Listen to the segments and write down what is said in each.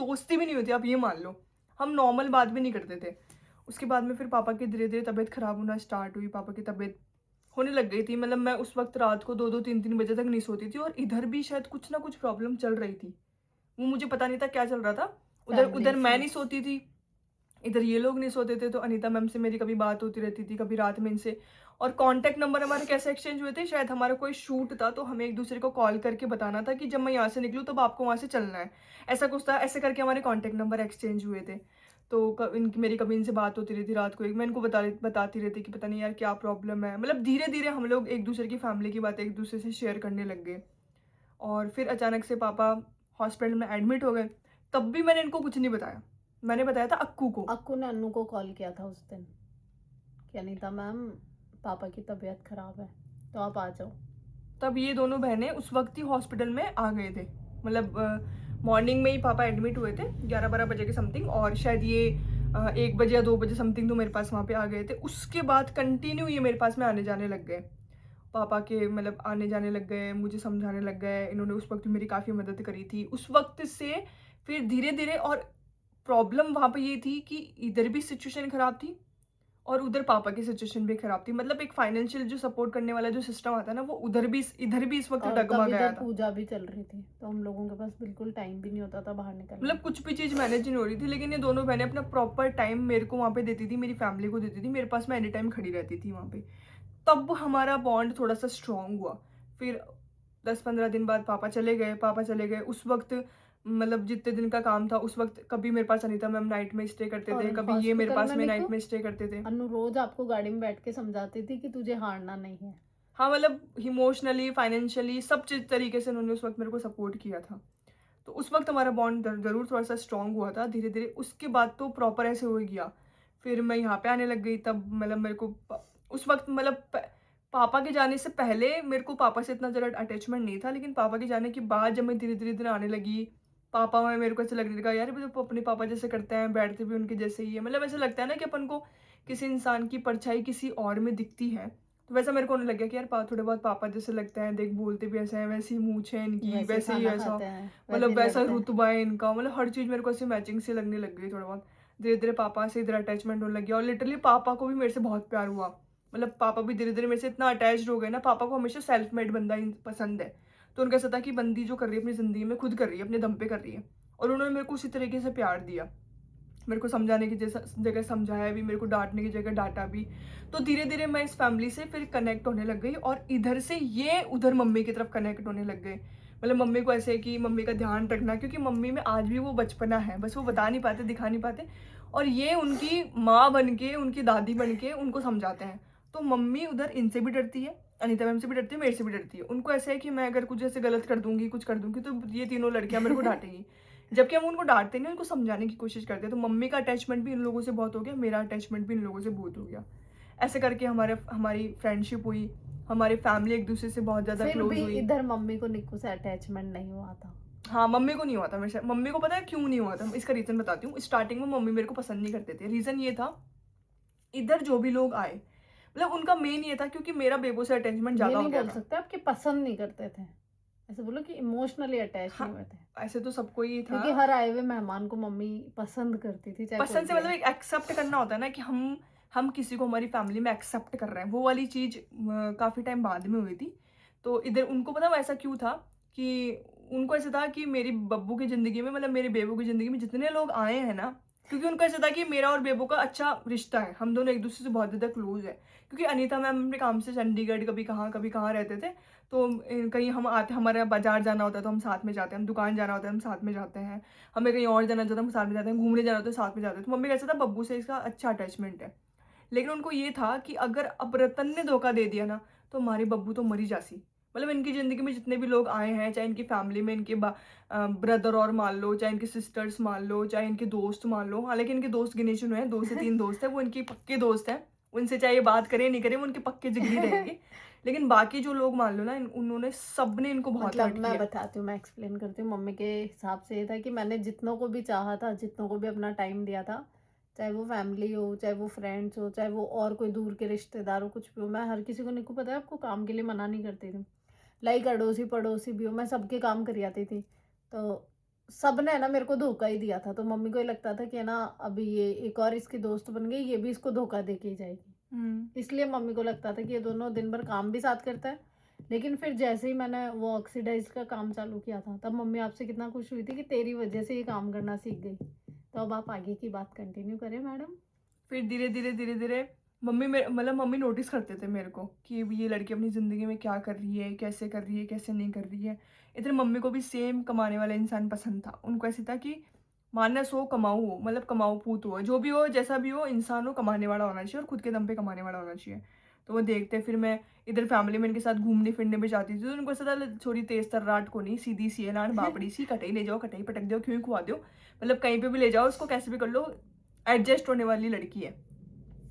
दोस्ती भी नहीं होती, आप ये मान लो। हम नॉर्मल बात भी नहीं करते थे। उसके बाद में फिर पापा की धीरे-धीरे तबीयत ख़राब होना स्टार्ट हुई, पापा की तबीयत होने लग गई थी। मतलब मैं उस वक़्त रात को 2-2 3-3 बजे तक नहीं सोती थी और इधर भी शायद कुछ ना कुछ प्रॉब्लम चल रही थी। वो मुझे पता नहीं था क्या चल रहा था। उधर फैमिली उधर मैं नहीं इश्यूज। सोती थी, इधर ये लोग नहीं सोते थे, तो अनीता मैम से मेरी कभी बात होती रहती थी, कभी रात में इनसे। और कॉन्टैक्ट नंबर हमारे कैसे एक्सचेंज हुए थे, शायद हमारा कोई शूट था, तो हमें एक-दूसरे को कॉल करके बताना था कि जब मैं यहाँ से निकलूँ तब आपको वहाँ से चलना है। ऐसा कुछ था, ऐसे करके हमारे कॉन्टैक्ट नंबर एक्सचेंज हुए थे। तो क इनकी मेरी कभी इनसे बात होती रहती रात को, एक मैं इनको बताती रहती कि पता नहीं यार क्या प्रॉब्लम है। मतलब धीरे-धीरे हम लोग एक-दूसरे की फैमिली की बातें एक-दूसरे से शेयर करने लग गए। और फिर अचानक से पापा हॉस्पिटल में एडमिट हो गए, तब भी मैंने इनको कुछ नहीं बताया। मैंने बताया था अक्कू को। अक्कू ने अन्नू को कॉल किया था उस दिन कि अनीता मैम, पापा की तबीयत खराब है, तो आप आ जाओ। तब ये दोनों बहनें उस वक्त ही हॉस्पिटल में आ गए थे। मतलब मॉर्निंग में ही पापा एडमिट हुए थे 11-12 बजे के समथिंग, और शायद ये 1 बजे या 2 बजे समथिंग तो मेरे पास वहाँ पे आ गए थे। उसके बाद कंटिन्यू ये मेरे पास में आने जाने लग गए। पापा के मतलब आने जाने लग गए, मुझे समझाने लग गए। इन्होंने उस वक्त मेरी काफ़ी मदद करी थी। उस वक्त से फिर धीरे-धीरे, और प्रॉब्लम वहाँ पे ये थी कि इधर भी सिचुएशन खराब थी और उधर पापा की सिचुएशन भी खराब थी। मतलब एक फाइनेंशियल जो सपोर्ट करने वाला जो सिस्टम आता है ना, वो उधर भी इधर भी इस वक्त और डगमगा तब गया इधर था। पूजा भी चल रही थी, तो हम लोगों के पास बिल्कुल टाइम भी नहीं होता था बाहर निकलने मतलब का। कुछ भी चीज़ मैनेज नहीं हो रही थी, लेकिन ये दोनों बहनें अपना प्रॉपर टाइम मेरे को वहाँ पे देती थी, मेरी फैमिली को देती थी, मेरे पास में एनी टाइम खड़ी रहती थी वहाँ पे। तब हमारा बॉन्ड थोड़ा सा स्ट्रांग हुआ। फिर 10-15 दिन बाद पापा चले गए। उस वक्त मतलब जितने दिन का काम था उस वक्त कभी मेरे पास अनीता मैम नाइट में स्टे करते थे, और कभी ये मेरे हॉस्पिटल में पास में निकू, नाइट में स्टे करते थे। अन्नू रोज आपको गाड़ी में बैठ के समझाती थी कि तुझे हारना नहीं है। हाँ, मतलब इमोशनली, फाइनेंशियली सब चीज़ तरीके से उन्होंने उस वक़्त मेरे को सपोर्ट किया था। तो उस वक़्त हमारा बॉन्ड ज़रूर थोड़ा-सा स्ट्रॉन्ग हुआ था धीरे-धीरे। उसके बाद तो प्रॉपर ऐसे हो ही गया। फिर मैं यहाँ पे आने लग गई, तब मतलब मेरे को प उस वक़्त मतलब प पापा के जाने से पहले मेरे को पापा से इतना ज़्यादा अटैचमेंट नहीं था, लेकिन पापा के जाने के बाद जब मैं धीरे-धीरे आने लगी, पापा में मेरे को ऐसा लगने लगा, यार ये तो अपने पापा जैसे करते हैं, बैठते भी उनके जैसे ही है। मतलब ऐसा लगता है ना कि अपन को किसी इंसान की परछाई किसी और में दिखती है। तो वैसा मेरे को होने लग गया कि यार थोड़े बहुत पापा जैसे लगते हैं, देख बोलते भी ऐसे हैं, वैसी मूंछ है इनकी, वैसे ही वैसे ही खाना ऐसा, खाते हैं, वैसे मतलब ही वैसा लड़ते हैं। रुतबा है इनका। मतलब हर चीज़ मेरे को ऐसे मैचिंग से लगने लग गई थोड़ा बहुत। धीरे धीरे पापा से इधर अटैचमेंट होने लग गया, और लिटरली पापा को भी मेरे से बहुत प्यार हुआ। मतलब पापा भी धीरे धीरे मेरे से इतना अटैच्ड हो गए ना। पापा को हमेशा सेल्फ मेड बंदा ही पसंद है। तो उनका ऐसा था कि बंदी जो कर रही है अपनी ज़िंदगी में खुद कर रही है, अपने दम पे कर रही है। और उन्होंने मेरे को उसी तरीके से प्यार दिया। मेरे को समझाने की जैसा जगह समझाया भी, मेरे को डाँटने की जगह डाँटा भी। तो धीरे-धीरे मैं इस फैमिली से फिर कनेक्ट होने लग गई, और इधर से ये उधर मम्मी की तरफ कनेक्ट होने लग गए। मतलब मम्मी को ऐसे है कि मम्मी का ध्यान रखना, क्योंकि मम्मी में आज भी वो बचपना है, बस वो बता नहीं पाते, दिखा नहीं पाते, और ये उनकी माँ बन के, उनकी दादी बन के उनको समझाते हैं। तो मम्मी उधर इनसे भी डरती है, अनीता मैम से भी डरती है, मेरे से भी डरती है। उनको ऐसा है कि मैं अगर कुछ ऐसे गलत कर दूँगी, कुछ कर दूँगी, तो ये तीनों लड़कियाँ मेरे को डाँटेंगी। जबकि हम उनको डाँटते नहीं, उनको समझाने की कोशिश करते हैं। तो मम्मी का अटैचमेंट भी इन लोगों से बहुत हो गया, मेरा अटैचमेंट भी इन लोगों से बहुत हो गया। ऐसे करके हमारी फ्रेंडशिप हुई, हमारी फैमिली एक-दूसरे से बहुत ज़्यादा फिर क्लोज़ भी हुई। इधर मम्मी को निक्कू से अटैचमेंट नहीं हुआ था। हाँ, मम्मी को नहीं हुआ था मेरे से। मम्मी को पता है क्यों नहीं हुआ था? इसका रीज़न बताती हूँ। स्टार्टिंग में मम्मी मेरे को पसंद नहीं करते थे। रीज़न ये था, इधर जो भी लोग आए, मतलब उनका मेन ये था क्योंकि मेरा बेबो से अटैचमेंट ये ज़्यादा नहीं हो गया बोल था। सकते आपकी पसंद नहीं करते थे, ऐसे बोलो कि इमोशनली अटैच हाँ, नहीं हुए थे। ऐसे तो सबको ही था। क्योंकि हर आए हुए मेहमान को मम्मी पसंद करती थी, चाहे कोई पसंद से भी मतलब आए। एक एक्सेप्ट करना होता है ना कि हम किसी को हमारी फैमिली में एक्सेप्ट कर रहे हैं, वो वाली चीज़ काफ़ी टाइम बाद में हुई थी। तो इधर उनको पता है वैसा क्यों था कि उनको ऐसा था कि मेरी बब्बू की ज़िंदगी में, मतलब मेरे बेबू की ज़िंदगी में जितने लोग आए हैं ना, क्योंकि उनको ऐसा था कि मेरा और बेबू का अच्छा रिश्ता है, हम दोनों एक-दूसरे से बहुत ज़्यादा क्लोज़ हैं। क्योंकि अनीता मैम अपने काम से चंडीगढ़ कभी कहाँ रहते थे, तो कहीं हम आते, हमारा बाज़ार जाना होता है तो हम साथ में जाते हैं, हम दुकान जाना होता है हम साथ में जाते हैं। हमें कहीं और जाना होता है हम साथ में जाते हैं, घूमने जाना होता है साथ में जाते हैं। तो मम्मी का ऐसा था बब्बू से इसका अच्छा अटैचमेंट है। लेकिन उनको ये था कि अगर अब रतन ने धोखा दे दिया ना, तो हमारी बब्बू तो मर ही जासी। मतलब इनकी ज़िंदगी में जितने भी लोग आए हैं, चाहे इनकी फैमिली में इनके ब्रदर और मान लो, चाहे इनके सिस्टर्स मान लो, चाहे इनके दोस्त मान लो। हालाँकि इनके दोस्त गिने-चुने हैं, 2 से 3 दोस्त हैं, वो इनके पक्के दोस्त हैं। उनसे चाहे ये बात करें, नहीं करें, वो उनके पक्के जिगरी रहेंगे। लेकिन बाकी जो लोग मान लो ना, उन्होंने सबने इनको बहुत मतलब हर्ट मैं किया। बताती हूँ, मैं एक्सप्लेन करती हूँ। मम्मी के हिसाब से ये था कि मैंने जितनों को भी चाहा था, जितनों को भी अपना टाइम दिया था, चाहे वो फैमिली हो, चाहे वो फ्रेंड्स हो, चाहे वो और कोई दूर के रिश्तेदार हो, कुछ भी हो, मैं हर किसी को, निक्कू पता है आपको, काम के लिए मना नहीं करती थी। लाइक अड़ोसी पड़ोसी भी हो, मैं सबके काम करी आती थी। तो सबने है ना मेरे को धोखा ही दिया था, तो मम्मी को ये लगता था कि है ना अभी ये एक और इसकी दोस्त बन गई, ये भी इसको धोखा दे के ही जाएगी। इसलिए मम्मी को लगता था कि ये दोनों दिन भर काम भी साथ करता है। लेकिन फिर जैसे ही मैंने वो ऑक्सीडाइज का काम चालू किया था, तब मम्मी आपसे कितना खुश हुई थी कि तेरी वजह से ये काम करना सीख गई। तो अब आप आगे की बात कंटिन्यू करें मैडम। फिर धीरे-धीरे मतलब मम्मी नोटिस करते थे मेरे को कि ये लड़की अपनी ज़िंदगी में क्या कर रही है, कैसे कर रही है, कैसे नहीं कर रही है। इधर मम्मी को भी सेम कमाने वाला इंसान पसंद था। उनको ऐसे था कि मानस हो, कमाऊ हो, मतलब कमाऊ पूत हो, जो भी हो, जैसा भी हो, इंसान हो, कमाने वाला होना चाहिए और खुद के दम पे कमाने वाला होना चाहिए। तो वो देखते फिर मैं इधर फैमिली में इनके साथ घूमने-फिरने भी जाती थी, तो उनको ऐसा था छोरी तेज़ तर्राट को नहीं, सीधी-सी है, नान बापड़ी सी, कटई ले जाओ, कटई पटक दो, क्यों खुआ दो। मतलब कहीं पे भी ले जाओ, उसको कैसे भी कर लो, एडजस्ट होने वाली लड़की है।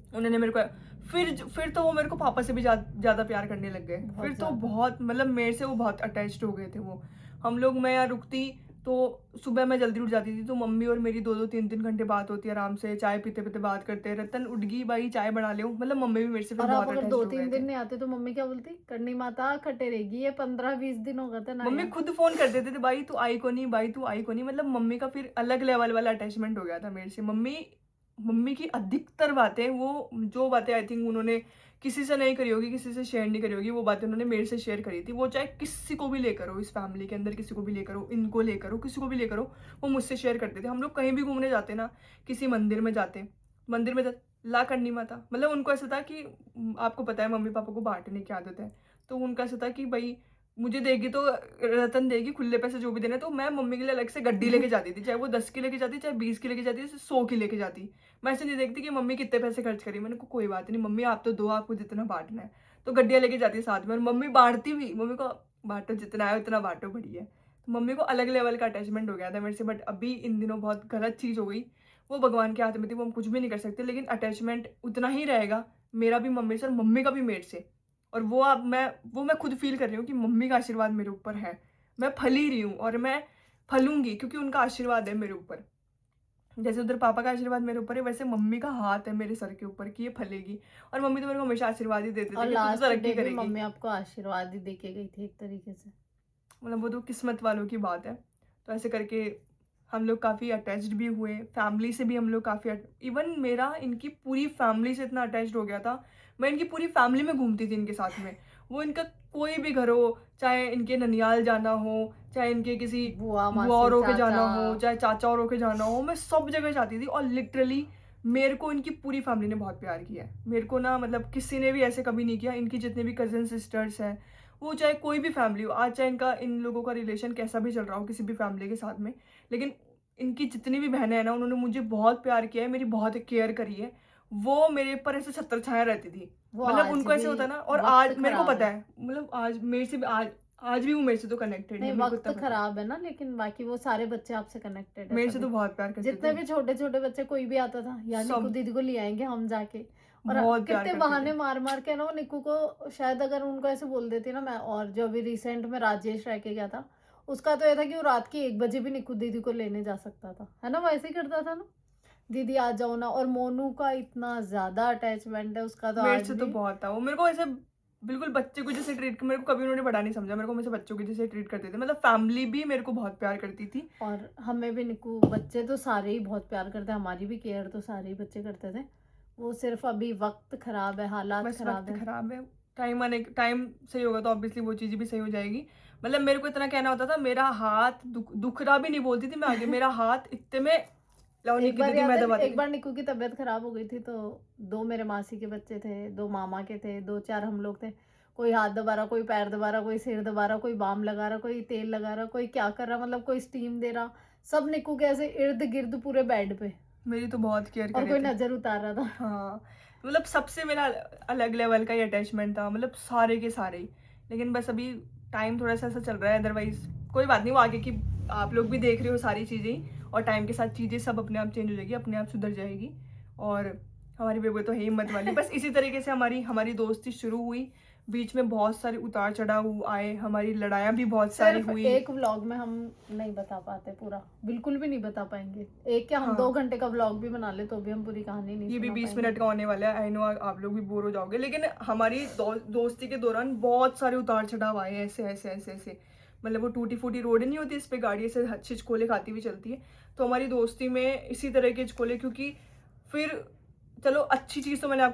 उन्होंने मेरे को फिर तो वो मेरे को पापा से भी ज़्यादा प्यार करने लग गए। बहुत फिर तो ज़्यादा। बहुत मतलब मेरे से वो बहुत अटैच्ड हो गए थे वो। हम लोग मैं यहाँ रुकती तो सुबह मैं जल्दी उठ जाती थी, तो मम्मी और मेरी 2-2 3-3 घंटे बात होती है आराम से, चाय पीते-पीते बात करते, "रतन उठ गई भाई चाय बना ले।" मतलब मम्मी भी मेरे से फिर और आप बहुत अगर अटैच्ड हो 2-3 गए दिन थे। नहीं आते तो मम्मी क्या बोलती? करनी माता खटे रहेगी, ये 15-20 दिन हो गए थे ना मम्मी आया। खुद फ़ोन कर देते थे, "भाई तू आई को नहीं, भाई तू आई को नहीं।" मतलब मम्मी का फिर अलग लेवल वाला अटैचमेंट हो गया था मेरे से। मम्मी मम्मी की अधिकतर बातें वो जो बातें आई थिंक उन्होंने किसी से नहीं करी होगी, किसी से शेयर नहीं करी होगी, वो बातें उन्होंने मेरे से शेयर करी थी। वो चाहे किसी को भी लेकर हो, इस फैमिली के अंदर किसी को भी लेकर हो, इनको लेकर हो, किसी को भी लेकर हो, वो मुझसे शेयर करते थे। हम लोग कहीं भी घूमने जाते ना, किसी मंदिर में जाते, मंदिर में ला करनी माता, मतलब उनको ऐसा था कि आपको पता है मम्मी-पापा को बाँटने की आदत है। तो उनका ऐसा था कि भई मुझे देगी तो रतन देगी खुले पैसे जो भी देने, तो मैं मम्मी के लिए अलग से गड्डी लेके जाती थी, चाहे वो 10 की लेके जाती, चाहे 20 की लेके जाती, 100 की लेके जाती। मैं ऐसे नहीं देखती कि मम्मी कितने पैसे खर्च करी, मैंने कहा कोई बात नहीं मम्मी आप तो दो, आपको जितना बाँटना है। तो गड्डियाँ लेके जाती साथ में और मम्मी बाँटती भी, मम्मी को बाँटो जितना है उतना बाँटो बढ़िया है। तो मम्मी को अलग लेवल का अटैचमेंट हो गया था मेरे से, बट अभी इन दिनों बहुत गलत चीज़ हो गई। वो भगवान के हाथ में थी, वो हम कुछ भी नहीं कर सकते, लेकिन अटैचमेंट उतना ही रहेगा, मेरा भी मम्मी से और मम्मी का भी मेरे से। और वो मैं खुद फ़ील कर रही हूँ कि मम्मी का आशीर्वाद मेरे ऊपर है। मैं फल ही रही हूँ और मैं फलूँगी क्योंकि उनका आशीर्वाद है मेरे ऊपर। जैसे उधर पापा का आशीर्वाद मेरे ऊपर है, वैसे मम्मी का हाथ है मेरे सर के ऊपर कि ये फलेगी। और मम्मी तो मेरे को हमेशा आशीर्वाद ही देते और थे कि तू तो लास्ट तरक्की डे भी करेगी। मम्मी आपको आशीर्वाद ही दे के गई थी एक तरीके से। मतलब वो तो किस्मत वालों की बात है। तो ऐसे करके हम लोग काफ़ी अटैच्ड भी हुए, फैमिली से भी हम लोग काफ़ी इवन मेरा इनकी पूरी फैमिली से इतना अटैच्ड हो गया था, मैं इनकी पूरी फैमिली में घूमती थी इनके साथ में। वो इनका कोई भी घर हो, चाहे इनके ननिहाल जाना हो, चाहे इनके किसी बुआ, बुआ मासी, औरों के चाचा। जाना हो, चाहे चाचा औरों के जाना हो, मैं सब जगह जाती थी और लिटरली मेरे को इनकी पूरी फैमिली ने बहुत प्यार किया है। मेरे को ना मतलब किसी ने भी ऐसे कभी नहीं किया, इनकी जितने भी कज़न सिस्टर्स हैं, वो चाहे कोई भी फैमिली हो, आज चाहे इनका इन लोगों का रिलेशन कैसा भी चल रहा हो किसी भी फैमिली के साथ में, लेकिन इनकी जितनी भी बहनें हैं ना, उन्होंने मुझे बहुत प्यार किया है, मेरी बहुत केयर करी है। वो मेरे ऊपर ऐसे छत्र-छाया रहती थी। वो मतलब आज उनको भी ऐसे होता है ना, और वक़्त आज मेरे को खराब पता है। है, मतलब आज मेरे से भी आज भी वो मेरे से तो कनेक्टेड ही नहीं, है, मेरे को वक़्त इतना पता है। खराब है ना, लेकिन बाकी वो सारे बच्चे आपसे कनेक्टेड है मेरे से सभी। तो बहुत प्यार करते जितने थे, भी छोटे-छोटे बच्चे कोई भी आता था, यार निक्कू सब दीदी को ले आएँगे हम जाके। और बहुत प्यार कितने करते थे। बहाने मार-मार के ना वो निक्कू को, शायद अगर उनको ऐसे बोल देती ना मैं, और जो अभी रिसेंट में राजेश रह के गया था, उसका तो ये था कि वो रात के 1 बजे भी निक्कू दीदी को लेने जा सकता था। है ना? वो ऐसे ही करता था ना? दीदी आ जाओ ना। और मोनू का इतना ज़्यादा अटैचमेंट है उसका तो मेरे आज से तो भी। बहुत था। वो मेरे को ऐसे बिल्कुल बच्चे को जैसे ट्रीट, मेरे को कभी उन्होंने बड़ा नहीं समझा। मेरे को हमेशा बच्चों की जैसे ट्रीट करते थे। मतलब फैमिली भी मेरे को बहुत प्यार करती थी। और हमें भी निक्कू, बच्चे तो सारे ही बहुत प्यार करते हैं, हमारी भी केयर तो सारे ही बच्चे करते थे। वो सिर्फ़ अभी वक़्त ख़राब है, हालात बस ख़राब वक़्त है। ख़राब है। टाइम सही होगा तो ऑब्वियसली वो चीज़ें भी सही हो जाएगी। मतलब मेरे को इतना कहना होता था, मेरा हाथ दुखरा भी नहीं बोलती थी मैं आगे, मेरा हाथ इत्ते में लाओ एक निक्की बार दीदी याद मैं है, दबाती एक थी। बार निक्कू की तबीयत ख़राब हो गई थी, तो 2 मेरे मासी के बच्चे थे, 2 मामा के थे, 2-4 हम लोग थे। कोई हाथ दबा रहा, कोई पैर दबा रहा, कोई सिर दबा रहा, कोई बाम लगा रहा, कोई तेल लगा रहा, कोई क्या कर रहा, मतलब कोई स्टीम दे रहा। सब निक्कू के ऐसे इर्द-गिर्द पूरे बेड पे, मेरी तो बहुत केयर और करे कोई थे। नज़र उतार रहा था। हाँ, मतलब सबसे मेरा अलग लेवल का ही अटैचमेंट था, मतलब सारे के सारे ही। लेकिन बस अभी टाइम थोड़ा-सा ऐसा चल रहा है, अदरवाइज़ कोई बात नहीं, वो आगे की आप लोग भी देख रहे हो सारी चीज़ें ही, और टाइम के साथ चीज़ें सब अपने आप चेंज हो जाएगी, अपने आप सुधर जाएगी। और हमारी बेबी तो है हिम्मत वाली। बस इसी तरीके से हमारी हमारी दोस्ती शुरू हुई, बीच में बहुत सारे उतार-चढ़ाव आए, हमारी लड़ाइयाँ भी बहुत सारी सिर्फ हुई। एक व्लॉग में हम नहीं बता पाते पूरा, बिल्कुल भी नहीं बता पाएँगे। एक क्या, हम 2 हाँ। घंटे का व्लॉग भी बना लें तो भी हम पूरी कहानी नहीं ये भी सुना 20 पाएँगे। मिनट का होने वाला है। आई नो आप लोग भी बोर हो जाओगे, लेकिन हमारी दोस्ती के दौरान बहुत सारे उतार-चढ़ाव आए हैं, ऐसे। मतलब वो टूटी फूटी रोड नहीं होती, इस पे गाड़ी ऐसे छिचकोले खाती हुई चलती है। तो हमारी दोस्ती में इसी तरह के हिचकोले, क्योंकि फिर चलो अच्छी चीज़ तो मैंने